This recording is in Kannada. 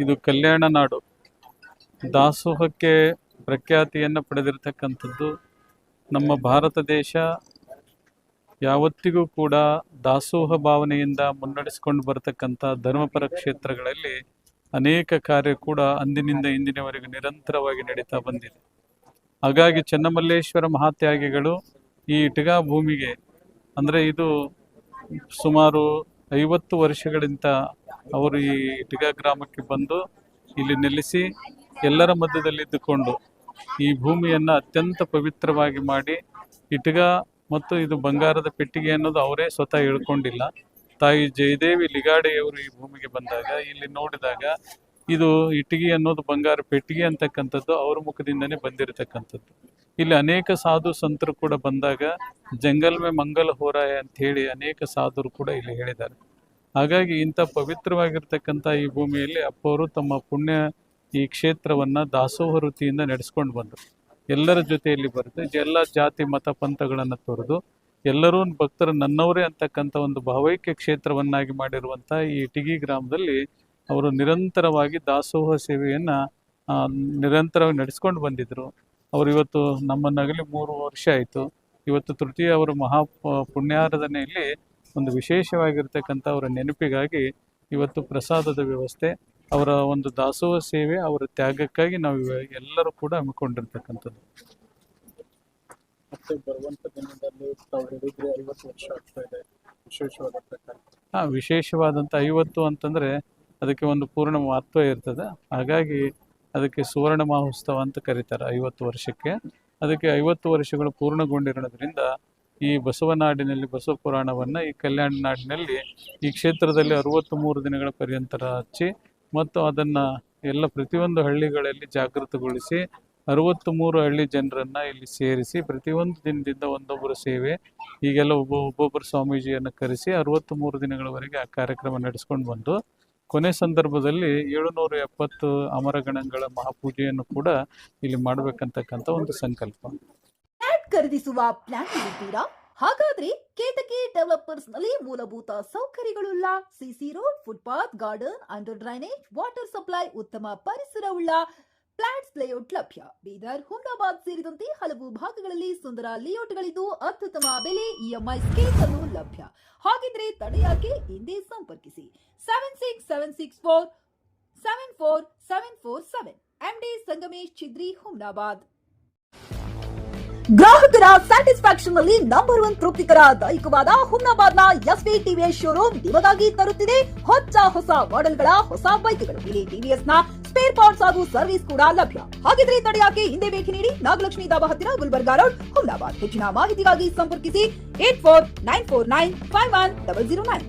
ಇದು ಕಲ್ಯಾಣ ನಾಡು, ದಾಸೋಹಕ್ಕೆ ಪ್ರಖ್ಯಾತಿಯನ್ನು ಪಡೆದಿರತಕ್ಕಂಥದ್ದು. ನಮ್ಮ ಭಾರತ ದೇಶ ಯಾವತ್ತಿಗೂ ಕೂಡ ದಾಸೋಹ ಭಾವನೆಯಿಂದ ಮುನ್ನಡೆಸ್ಕೊಂಡು ಬರತಕ್ಕಂಥ ಧರ್ಮಪರ ಕ್ಷೇತ್ರಗಳಲ್ಲಿ ಅನೇಕ ಕಾರ್ಯ ಕೂಡ ಅಂದಿನಿಂದ ಇಂದಿನವರೆಗೂ ನಿರಂತರವಾಗಿ ನಡೀತಾ ಬಂದಿದೆ. ಹಾಗಾಗಿ ಚೆನ್ನಮಲ್ಲೇಶ್ವರ ಮಹಾತ್ಯಾಗಿಗಳು ಈ ಇಟಗಾ ಭೂಮಿಗೆ, ಅಂದರೆ ಇದು ಸುಮಾರು 50 ವರ್ಷಗಳಿಂದ ಅವರು ಈ ಇಟಗಾ ಗ್ರಾಮಕ್ಕೆ ಬಂದು ಇಲ್ಲಿ ನೆಲೆಸಿ ಎಲ್ಲರ ಮಧ್ಯದಲ್ಲಿದ್ದುಕೊಂಡು ಈ ಭೂಮಿಯನ್ನು ಅತ್ಯಂತ ಪವಿತ್ರವಾಗಿ ಮಾಡಿ, ಇಟಗಾ ಮತ್ತು ಇದು ಬಂಗಾರದ ಪೆಟ್ಟಿಗೆ ಅನ್ನೋದು ಅವರೇ ಸ್ವತಃ ಹೇಳ್ಕೊಂಡಿಲ್ಲ. ತಾಯಿ ಜಯದೇವಿ ಲಿಗಾಡೆಯವರು ಈ ಭೂಮಿಗೆ ಬಂದಾಗ ಇಲ್ಲಿ ನೋಡಿದಾಗ ಇದು ಇಟಗಿ ಅನ್ನೋದು ಬಂಗಾರ ಪೆಟ್ಟಿಗೆ ಅಂತಕ್ಕಂಥದ್ದು ಅವರ ಮುಖದಿಂದನೇ ಬಂದಿರತಕ್ಕಂಥದ್ದು. ಇಲ್ಲಿ ಅನೇಕ ಸಾಧು ಸಂತರು ಕೂಡ ಬಂದಾಗ ಜಂಗಲ್ ಮೇ ಮಂಗಲ ಹೋರಾಯ ಅಂತ ಹೇಳಿ ಅನೇಕ ಸಾಧುರು ಕೂಡ ಇಲ್ಲಿ ಹೇಳಿದ್ದಾರೆ. ಹಾಗಾಗಿ ಇಂಥ ಪವಿತ್ರವಾಗಿರ್ತಕ್ಕಂಥ ಈ ಭೂಮಿಯಲ್ಲಿ ಅಪ್ಪವರು ತಮ್ಮ ಪುಣ್ಯ ಈ ಕ್ಷೇತ್ರವನ್ನ ದಾಸೋಹ ವೃತ್ತಿಯಿಂದ ನಡೆಸ್ಕೊಂಡು ಬಂದರು. ಎಲ್ಲರ ಜೊತೆಯಲ್ಲಿ ಬರುತ್ತೆ, ಎಲ್ಲ ಜಾತಿ ಮತ ಪಂಥಗಳನ್ನು ತೊರೆದು ಎಲ್ಲರೂ ಭಕ್ತರು ನನ್ನವರೇ ಅಂತಕ್ಕಂಥ ಒಂದು ಭಾವೈಕ್ಯ ಕ್ಷೇತ್ರವನ್ನಾಗಿ ಮಾಡಿರುವಂಥ ಈ ಇಟಗಿ ಗ್ರಾಮದಲ್ಲಿ ಅವರು ನಿರಂತರವಾಗಿ ದಾಸೋಹ ಸೇವೆಯನ್ನು ನಿರಂತರವಾಗಿ ನಡೆಸ್ಕೊಂಡು ಬಂದಿದ್ದರು. ಅವರು ಇವತ್ತು ನಮ್ಮನ್ನಾಗಲಿ 3 ವರ್ಷ ಆಯಿತು. ಇವತ್ತು ತೃತೀಯ ಅವರ ಮಹಾ ಪುಣ್ಯಾರಾಧನೆಯಲ್ಲಿ ಒಂದು ವಿಶೇಷವಾಗಿರ್ತಕ್ಕಂಥ ಅವರ ನೆನಪಿಗಾಗಿ ಇವತ್ತು ಪ್ರಸಾದದ ವ್ಯವಸ್ಥೆ, ಅವರ ಒಂದು ದಾಸೋಹ ಸೇವೆ, ಅವರ ತ್ಯಾಗಕ್ಕಾಗಿ ನಾವು ಎಲ್ಲರೂ ಕೂಡ ಹಮ್ಮಿಕೊಂಡಿರ್ತಕ್ಕಂಥದ್ದು. ಮತ್ತೆ ಬರುವಂತ ದಿನದಲ್ಲಿ ತಾವು ಹೇಳಿದ್ರೆ 50 ವರ್ಷ ಆಗ್ತಾ ಇದೆ, ವಿಶೇಷವಾದ ಪ್ರಕಾರ. ವಿಶೇಷವಾದಂಥ 50 ಅಂತಂದರೆ ಅದಕ್ಕೆ ಒಂದು ಪೂರ್ಣ ಮಹತ್ವ ಇರ್ತದೆ. ಹಾಗಾಗಿ ಅದಕ್ಕೆ ಸುವರ್ಣ ಮಹೋತ್ಸವ ಅಂತ ಕರೀತಾರೆ 50 ವರ್ಷಕ್ಕೆ. ಅದಕ್ಕೆ 50 ವರ್ಷಗಳು ಪೂರ್ಣಗೊಂಡಿರೋದ್ರಿಂದ ಈ ಬಸವನಾಡಿನಲ್ಲಿ ಬಸವ ಪುರಾಣವನ್ನು ಈ ಕಲ್ಯಾಣ ನಾಡಿನಲ್ಲಿ ಈ ಕ್ಷೇತ್ರದಲ್ಲಿ 63 ದಿನಗಳ ಪರ್ಯಂತರ ಹಚ್ಚಿ ಮತ್ತು ಅದನ್ನು ಎಲ್ಲ ಪ್ರತಿಯೊಂದು ಹಳ್ಳಿಗಳಲ್ಲಿ ಜಾಗೃತಗೊಳಿಸಿ 63 ಹಳ್ಳಿ ಜನರನ್ನು ಇಲ್ಲಿ ಸೇರಿಸಿ ಪ್ರತಿಯೊಂದು ದಿನದಿಂದ ಒಂದೊಬ್ಬರು ಸೇವೆ ಹೀಗೆಲ್ಲ ಒಬ್ಬೊಬ್ಬರು ಸ್ವಾಮೀಜಿಯನ್ನು ಕರೆಸಿ 63 ದಿನಗಳವರೆಗೆ ಆ ಕಾರ್ಯಕ್ರಮ ನಡೆಸ್ಕೊಂಡು ಬಂದು ಕೊನೆ ಸಂದರ್ಭದಲ್ಲಿ 770 ಅಮರಗಣಗಳ ಮಹಾಪೂಜೆಯನ್ನು ಕೂಡ ಇಲ್ಲಿ ಮಾಡಬೇಕಂತಕ್ಕಂಥ ಒಂದು ಸಂಕಲ್ಪ. ಖರೀದಿಸುವ ಪ್ಲಾನ್ ಇದ್ದೀರಾ? ಹಾಗಾದ್ರೆ ಕೇತಕಿ ಡೆವಲಪರ್ಸ್ ನಲ್ಲಿ ಮೂಲಭೂತ ಸೌಕರ್ಯಗಳುಳ್ಳ CC road, footpath, garden, under drainage, water supply, ಉತ್ತಮ ಪರಿಸರವುಳ್ಳ ಫ್ಲಾಟ್ಸ್ ಲೇಔಟ್ ಲಭ್ಯ. ಬೀದರ್, ಹುಮ್ನಾಬಾದ್ ಸೇರಿದಂತೆ ಹಲವು ಭಾಗಗಳಲ್ಲಿ ಸುಂದರ ಲೇಔಟ್ಗಳಿದ್ದು ಅತ್ಯುತ್ತಮ ಬೆಲೆ, ಇಎಂಐ ಸ್ಕೀಮ್ಸ್ ಅನ್ನು ಲಭ್ಯ. ಹಾಗಿದ್ರೆ ತಡೆಯಾಕೆ? ಹಿಂದೆ ಸಂಪರ್ಕಿಸಿ 7676474747 ಎಂಡಿ ಸಂಗಮೇಶ್ ಚಿದ್ರಿ, ಹುಮ್ನಾಬಾದ್. ಗ್ರಾಹಕರ ಸ್ಯಾಟಿಸ್ಫ್ಯಾಕ್ಷನ್ ನಲ್ಲಿ ನಂಬರ್ 1 ತೃಪ್ತಿಕರ ದೈಹಿಕವಾದ ಹುಮ್ನಾಬಾದ್ನ ಎಸ್ವಿ ಟಿವಿಎಸ್ ಶೋರೂಮ್ ನಿಮಗಾಗಿ ತರುತ್ತಿದೆ ಹೊಸ ಮಾಡೆಲ್ಗಳ ಹೊಸ ಬೈಕ್ಗಳು. ಇಲ್ಲಿ ಟಿವಿಎಸ್ ನ ಸ್ಪೇರ್ ಪಾರ್ಟ್ಸ್ ಹಾಗೂ ಸರ್ವಿಸ್ ಕೂಡ ಲಭ್ಯ. ಹಾಗಿದ್ರೆ ತಡೆಯಾಕೆ? ಹಿಂದೆ ಭೇಟಿ ನೀಡಿ, ನಾಗಲಕ್ಷ್ಮಿ ದಾಬಾ ಹತ್ತಿರ, ಗುಲ್ಬರ್ಗಾ ರೋಡ್, ಹುಮ್ನಾಬಾದ್. ಹೆಚ್ಚಿನ ಮಾಹಿತಿಗಾಗಿ ಸಂಪರ್ಕಿಸಿ 8494951009.